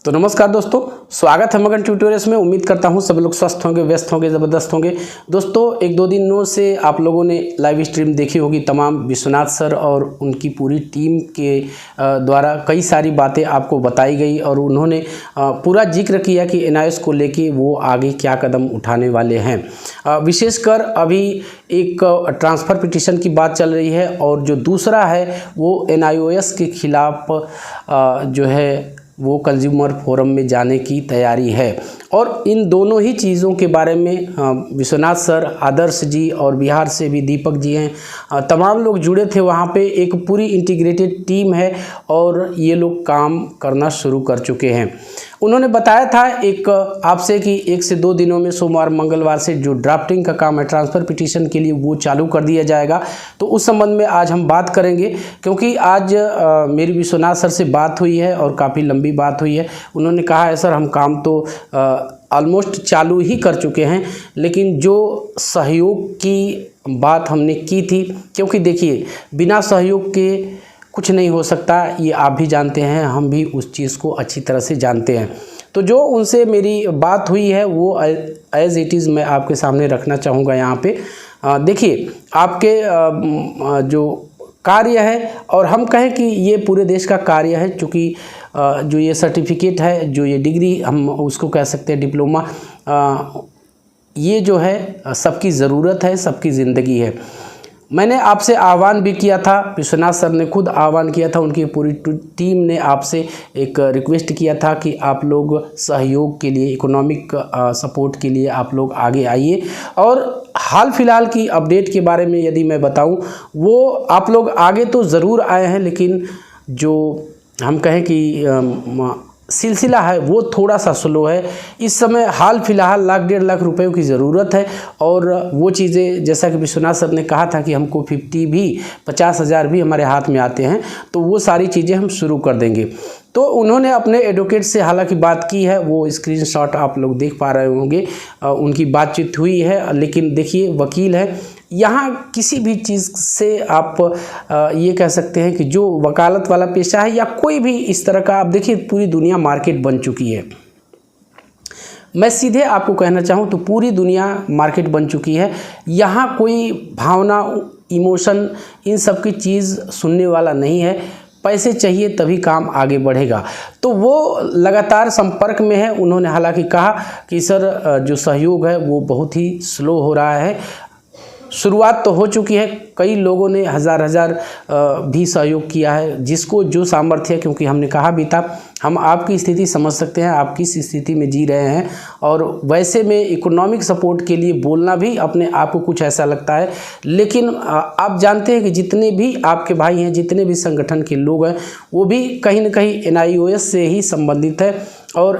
तो नमस्कार दोस्तों, स्वागत है मगन ट्यूटोरियल्स में। उम्मीद करता हूं सभी लोग स्वस्थ होंगे, व्यस्त होंगे, ज़बरदस्त होंगे। दोस्तों, एक दो दिनों से आप लोगों ने लाइव स्ट्रीम देखी होगी। तमाम विश्वनाथ सर और उनकी पूरी टीम के द्वारा कई सारी बातें आपको बताई गई और उन्होंने पूरा जिक्र किया कि NIOS को लेके वो आगे क्या कदम उठाने वाले हैं। विशेषकर अभी एक ट्रांसफ़र पिटीशन की बात चल रही है और जो दूसरा है वो NIOS के खिलाफ जो है वो कंज्यूमर फोरम में जाने की तैयारी है। और इन दोनों ही चीज़ों के बारे में विश्वनाथ सर, आदर्श जी और बिहार से भी दीपक जी हैं, तमाम लोग जुड़े थे वहाँ पे। एक पूरी इंटीग्रेटेड टीम है और ये लोग काम करना शुरू कर चुके हैं। उन्होंने बताया था एक आपसे कि 1 से 2 दिनों में सोमवार मंगलवार से जो ड्राफ्टिंग का काम है ट्रांसफ़र पिटीशन के लिए वो चालू कर दिया जाएगा। तो उस संबंध में आज हम बात करेंगे, क्योंकि आज मेरी विश्वनाथ सर से बात हुई है और काफ़ी लंबी बात हुई है। उन्होंने कहा है सर हम काम तो ऑलमोस्ट चालू ही कर चुके हैं, लेकिन जो सहयोग की बात हमने की थी, क्योंकि देखिए बिना सहयोग के कुछ नहीं हो सकता, ये आप भी जानते हैं, हम भी उस चीज़ को अच्छी तरह से जानते हैं। तो जो उनसे मेरी बात हुई है वो एज़ इट इज़ मैं आपके सामने रखना चाहूँगा यहाँ पे। देखिए आपके जो कार्य है, और हम कहें कि ये पूरे देश का कार्य है, चूँकि जो ये सर्टिफिकेट है, जो ये डिग्री हम उसको कह सकते हैं डिप्लोमा, ये जो है सबकी ज़रूरत है, सबकी ज़िंदगी है। मैंने आपसे आह्वान भी किया था, विश्वनाथ सर ने खुद आह्वान किया था, उनकी पूरी टीम ने आपसे एक रिक्वेस्ट किया था कि आप लोग सहयोग के लिए, इकोनॉमिक सपोर्ट के लिए आप लोग आगे आइए। और हाल फिलहाल की अपडेट के बारे में यदि मैं बताऊं, वो आप लोग आगे तो ज़रूर आए हैं, लेकिन जो हम कहें कि सिलसिला है वो थोड़ा सा स्लो है। इस समय हाल फिलहाल 1,00,000 1,50,000 रुपयों की ज़रूरत है, और वो चीज़ें जैसा कि विश्वनाथ सर ने कहा था कि हमको 50,000 भी हमारे हाथ में आते हैं तो वो सारी चीज़ें हम शुरू कर देंगे। तो उन्होंने अपने एडवोकेट से हालांकि बात की है, वो स्क्रीनशॉट आप लोग देख पा रहे होंगे, उनकी बातचीत हुई है। लेकिन देखिए वकील है, यहाँ किसी भी चीज़ से आप ये कह सकते हैं कि जो वकालत वाला पेशा है या कोई भी इस तरह का, आप देखिए पूरी दुनिया मार्केट बन चुकी है। मैं सीधे आपको कहना चाहूँ तो पूरी दुनिया मार्केट बन चुकी है। यहाँ कोई भावना, इमोशन, इन सब की चीज़ सुनने वाला नहीं है। पैसे चाहिए तभी काम आगे बढ़ेगा। तो वो लगातार संपर्क में है। उन्होंने हालांकि कहा कि सर जो सहयोग है वो बहुत ही स्लो हो रहा है। शुरुआत तो हो चुकी है, कई लोगों ने हज़ार भी सहयोग किया है, जिसको जो सामर्थ्य है, क्योंकि हमने कहा भी था हम आपकी स्थिति समझ सकते हैं, आप किस स्थिति में जी रहे हैं। और वैसे में इकोनॉमिक सपोर्ट के लिए बोलना भी अपने आप को कुछ ऐसा लगता है, लेकिन आप जानते हैं कि जितने भी आपके भाई हैं, जितने भी संगठन के लोग हैं, वो भी कहीं ना कहीं NIOS से ही संबंधित है। और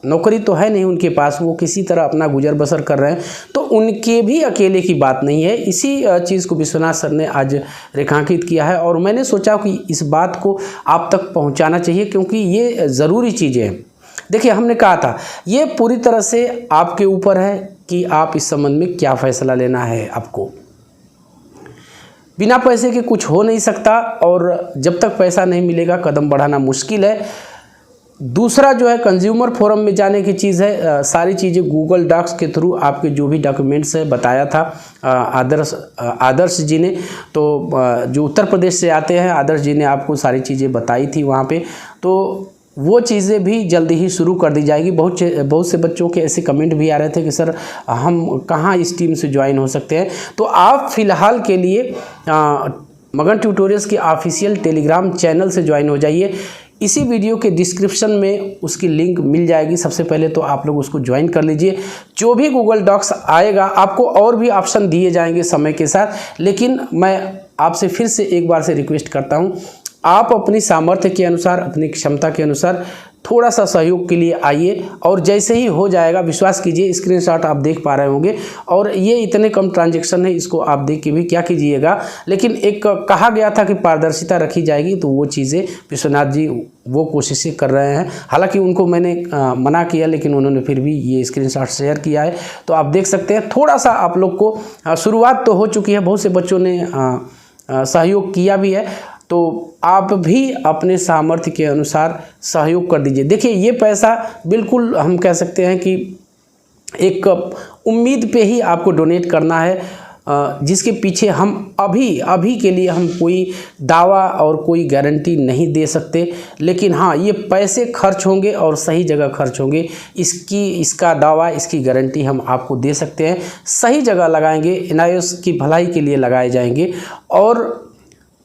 नौकरी तो है नहीं उनके पास, वो किसी तरह अपना गुजर बसर कर रहे हैं। तो उनके भी अकेले की बात नहीं है। इसी चीज़ को विश्वनाथ सर ने आज रेखांकित किया है और मैंने सोचा कि इस बात को आप तक पहुंचाना चाहिए, क्योंकि ये ज़रूरी चीज़ें हैं। देखिए हमने कहा था ये पूरी तरह से आपके ऊपर है कि आप इस संबंध में क्या फ़ैसला लेना है। आपको बिना पैसे के कुछ हो नहीं सकता, और जब तक पैसा नहीं मिलेगा कदम बढ़ाना मुश्किल है। दूसरा जो है कंज्यूमर फोरम में जाने की चीज़ है। सारी चीज़ें गूगल डॉक्स के थ्रू आपके जो भी डॉक्यूमेंट्स है बताया था आदर्श जी ने। तो जो उत्तर प्रदेश से आते हैं, आदर्श जी ने आपको सारी चीज़ें बताई थी वहाँ पे। तो वो चीज़ें भी जल्दी ही शुरू कर दी जाएगी। बहुत से बच्चों के ऐसे कमेंट भी आ रहे थे कि सर हम कहाँ इस टीम से ज्वाइन हो सकते हैं। तो आप फ़िलहाल के लिए मगन ट्यूटोरियल्स के ऑफिशियल टेलीग्राम चैनल से ज्वाइन हो जाइए। इसी वीडियो के डिस्क्रिप्शन में उसकी लिंक मिल जाएगी। सबसे पहले तो आप लोग उसको ज्वाइन कर लीजिए। जो भी गूगल डॉक्स आएगा आपको और भी ऑप्शन दिए जाएंगे समय के साथ, लेकिन मैं आपसे फिर से एक बार से रिक्वेस्ट करता हूँ, आप अपनी सामर्थ्य के अनुसार, अपनी क्षमता के अनुसार थोड़ा सा सहयोग के लिए आइए। और जैसे ही हो जाएगा, विश्वास कीजिए, स्क्रीनशॉट आप देख पा रहे होंगे, और ये इतने कम ट्रांजैक्शन है, इसको आप देख के भी क्या कीजिएगा। लेकिन एक कहा गया था कि पारदर्शिता रखी जाएगी, तो वो चीज़ें विश्वनाथ जी वो कोशिशें कर रहे हैं। हालांकि उनको मैंने मना किया, लेकिन उन्होंने फिर भी ये स्क्रीनशॉट शेयर किया है। तो आप देख सकते हैं थोड़ा सा आप लोग को शुरुआत तो हो चुकी है, बहुत से बच्चों ने सहयोग किया भी है। तो आप भी अपने सामर्थ्य के अनुसार सहयोग कर दीजिए। देखिए ये पैसा बिल्कुल हम कह सकते हैं कि एक उम्मीद पे ही आपको डोनेट करना है, जिसके पीछे हम अभी के लिए हम कोई दावा और कोई गारंटी नहीं दे सकते, लेकिन हाँ ये पैसे खर्च होंगे और सही जगह खर्च होंगे, इसका दावा, इसकी गारंटी हम आपको दे सकते हैं। सही जगह लगाएंगे, एनआईओएस की भलाई के लिए लगाए जाएंगे और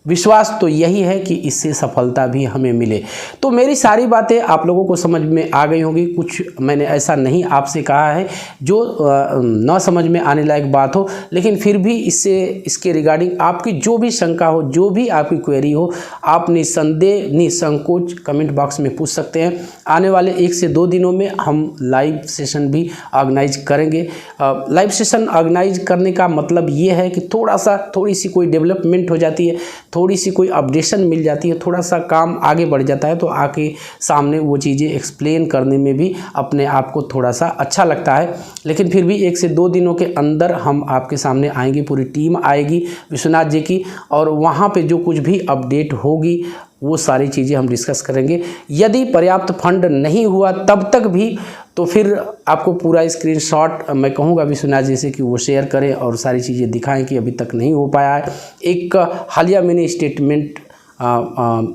विश्वास तो यही है कि इससे सफलता भी हमें मिले। तो मेरी सारी बातें आप लोगों को समझ में आ गई होंगी। कुछ मैंने ऐसा नहीं आपसे कहा है जो न समझ में आने लायक बात हो, लेकिन फिर भी इसके रिगार्डिंग आपकी जो भी शंका हो, जो भी आपकी क्वेरी हो, आप निसंदेह निसंकोच कमेंट बॉक्स में पूछ सकते हैं। आने वाले 1 से 2 दिनों में हम लाइव सेशन भी ऑर्गेनाइज करेंगे। लाइव सेशन ऑर्गेनाइज करने का मतलब ये है कि थोड़ी सी कोई डेवलपमेंट हो जाती है, थोड़ी सी कोई अपडेशन मिल जाती है, थोड़ा सा काम आगे बढ़ जाता है, तो आके सामने वो चीज़ें एक्सप्लेन करने में भी अपने आप को थोड़ा सा अच्छा लगता है। लेकिन फिर भी 1 से 2 दिनों के अंदर हम आपके सामने आएंगे, पूरी टीम आएगी विश्वनाथ जी की, और वहाँ पे जो कुछ भी अपडेट होगी वो सारी चीज़ें हम डिस्कस करेंगे। यदि पर्याप्त फंड नहीं हुआ तब तक भी, तो फिर आपको पूरा स्क्रीनशॉट मैं कहूँगा विश्वनाथ जी से कि वो शेयर करें और सारी चीज़ें दिखाएं कि अभी तक नहीं हो पाया है। एक हालिया मिनी स्टेटमेंट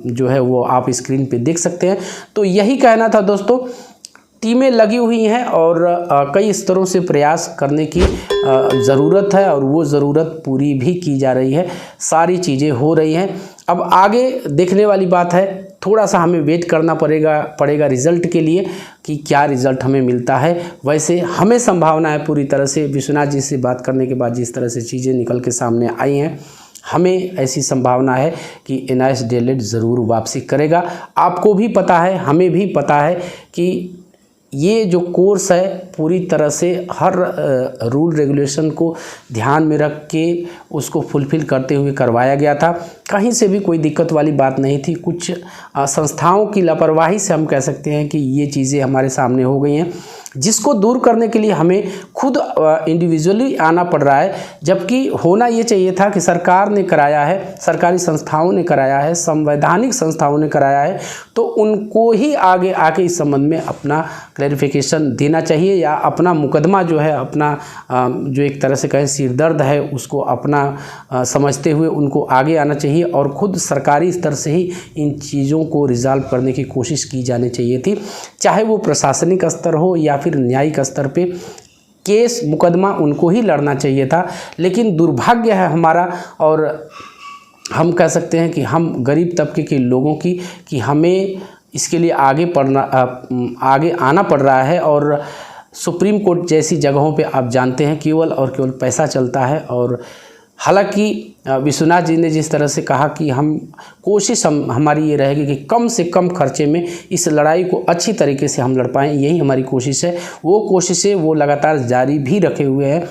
जो है वो आप स्क्रीन पे देख सकते हैं। तो यही कहना था दोस्तों, टीमें लगी हुई हैं और कई स्तरों से प्रयास करने की ज़रूरत है और वो ज़रूरत पूरी भी की जा रही है, सारी चीज़ें हो रही हैं। अब आगे देखने वाली बात है, थोड़ा सा हमें वेट करना पड़ेगा रिज़ल्ट के लिए कि क्या रिज़ल्ट हमें मिलता है। वैसे हमें संभावना है पूरी तरह से, विश्वनाथ जी से बात करने के बाद जिस तरह से चीज़ें निकल के सामने आई हैं, हमें ऐसी संभावना है कि एनआईएएस डीएलएड ज़रूर वापसी करेगा। आपको भी पता है, हमें भी पता है कि ये जो कोर्स है पूरी तरह से हर रूल रेगुलेशन को ध्यान में रख के उसको फुलफ़िल करते हुए करवाया गया था। कहीं से भी कोई दिक्कत वाली बात नहीं थी। कुछ संस्थाओं की लापरवाही से हम कह सकते हैं कि ये चीज़ें हमारे सामने हो गई हैं, जिसको दूर करने के लिए हमें खुद इंडिविजुअली आना पड़ रहा है। जबकि होना ये चाहिए था कि सरकार ने कराया है, सरकारी संस्थाओं ने कराया है, संवैधानिक संस्थाओं ने कराया है, तो उनको ही आगे आके इस संबंध में अपना क्लैरिफिकेशन देना चाहिए, या अपना मुकदमा जो है, अपना जो एक तरह से कहें सिरदर्द है, उसको अपना समझते हुए उनको आगे आना चाहिए और ख़ुद सरकारी स्तर से ही इन चीज़ों को रिजॉल्व करने की कोशिश की जानी चाहिए थी। चाहे वो प्रशासनिक स्तर हो या फिर न्यायिक स्तर पे केस मुकदमा उनको ही लड़ना चाहिए था। लेकिन दुर्भाग्य है हमारा, और हम कह सकते हैं कि हम गरीब तबके के लोगों की, कि हमें इसके लिए आगे आना पड़ रहा है। और सुप्रीम कोर्ट जैसी जगहों पे आप जानते हैं केवल और केवल पैसा चलता है। और हालांकि विश्वनाथ जी ने जिस तरह से कहा कि कोशिश हमारी ये रहेगी कि कम से कम खर्चे में इस लड़ाई को अच्छी तरीके से हम लड़ पाएँ, यही हमारी कोशिश है। वो कोशिशें वो लगातार जारी भी रखे हुए हैं।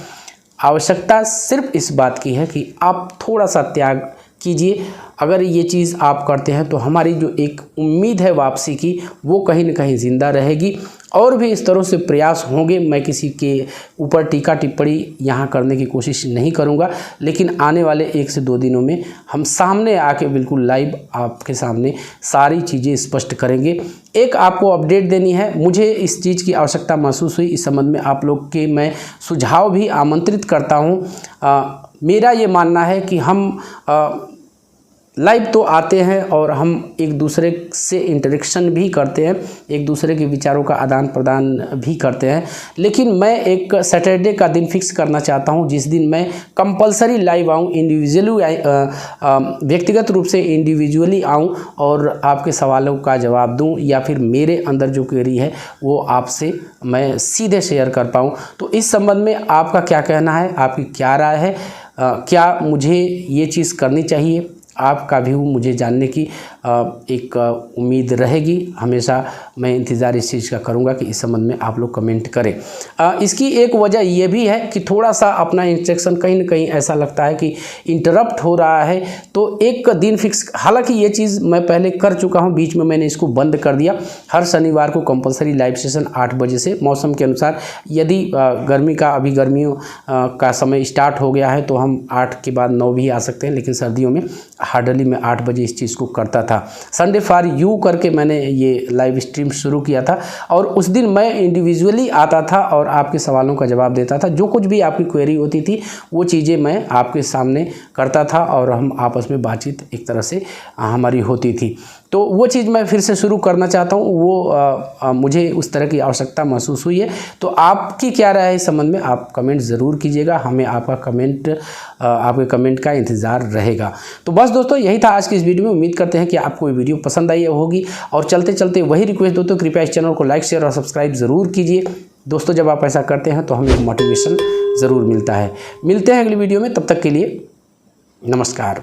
आवश्यकता सिर्फ इस बात की है कि आप थोड़ा सा त्याग कीजिए। अगर ये चीज़ आप करते हैं तो हमारी जो एक उम्मीद है वापसी की, वो कहीं न कहीं ज़िंदा रहेगी। और भी इस तरह से प्रयास होंगे, मैं किसी के ऊपर टीका टिप्पणी यहाँ करने की कोशिश नहीं करूँगा, लेकिन आने वाले 1 से 2 दिनों में हम सामने आके बिल्कुल लाइव आपके सामने सारी चीज़ें स्पष्ट करेंगे। एक आपको अपडेट देनी है, मुझे इस चीज़ की आवश्यकता महसूस हुई, इस संबंध में आप लोग के मैं सुझाव भी आमंत्रित करता हूँ। मेरा ये मानना है कि हम लाइव तो आते हैं और हम एक दूसरे से इंटरेक्शन भी करते हैं, एक दूसरे के विचारों का आदान प्रदान भी करते हैं, लेकिन मैं एक सैटरडे का दिन फिक्स करना चाहता हूं जिस दिन मैं कंपलसरी लाइव आऊं, व्यक्तिगत रूप से इंडिविजुअली आऊं और आपके सवालों का जवाब दूं, या फिर मेरे अंदर जो क्वेरी है वो आपसे मैं सीधे शेयर कर पाऊँ। तो इस संबंध में आपका क्या कहना है, आपकी क्या राय है, क्या मुझे ये चीज़ करनी चाहिए? आपका व्यू मुझे जानने की एक उम्मीद रहेगी। हमेशा मैं इंतज़ार इस चीज़ का करूँगा कि इस संबंध में आप लोग कमेंट करें। इसकी एक वजह ये भी है कि थोड़ा सा अपना इंस्ट्रक्शन कहीं ना कहीं ऐसा लगता है कि इंटरप्ट हो रहा है, तो एक दिन फिक्स, हालांकि ये चीज़ मैं पहले कर चुका हूँ, बीच में मैंने इसको बंद कर दिया। हर शनिवार को कंपलसरी लाइव सेशन 8 बजे से, मौसम के अनुसार, यदि गर्मी का, अभी गर्मियों का समय स्टार्ट हो गया है तो हम 8 के बाद 9 भी आ सकते हैं, लेकिन सर्दियों में हार्डली मैं 8 बजे इस चीज़ को करता था। संडे फॉर यू करके मैंने ये लाइव स्ट्रीम शुरू किया था और उस दिन मैं इंडिविजुअली आता था और आपके सवालों का जवाब देता था। जो कुछ भी आपकी क्वेरी होती थी वो चीज़ें मैं आपके सामने करता था और हम आपस में बातचीत एक तरह से हमारी होती थी। तो वो चीज़ मैं फिर से शुरू करना चाहता हूँ, वो मुझे उस तरह की आवश्यकता महसूस हुई है। तो आपकी क्या राय है इस संबंध में, आप कमेंट ज़रूर कीजिएगा, हमें आपका कमेंट, आपके कमेंट का इंतज़ार रहेगा। तो बस दोस्तों, यही था आज की इस वीडियो में। उम्मीद करते हैं कि आपको ये वीडियो पसंद आई होगी और चलते चलते वही रिक्वेस्ट दोस्तों, कृपया इस चैनल को लाइक, शेयर और सब्सक्राइब ज़रूर कीजिए दोस्तों। जब आप ऐसा करते हैं तो हमें एक मोटिवेशन ज़रूर मिलता है। मिलते हैं अगली वीडियो में, तब तक के लिए नमस्कार।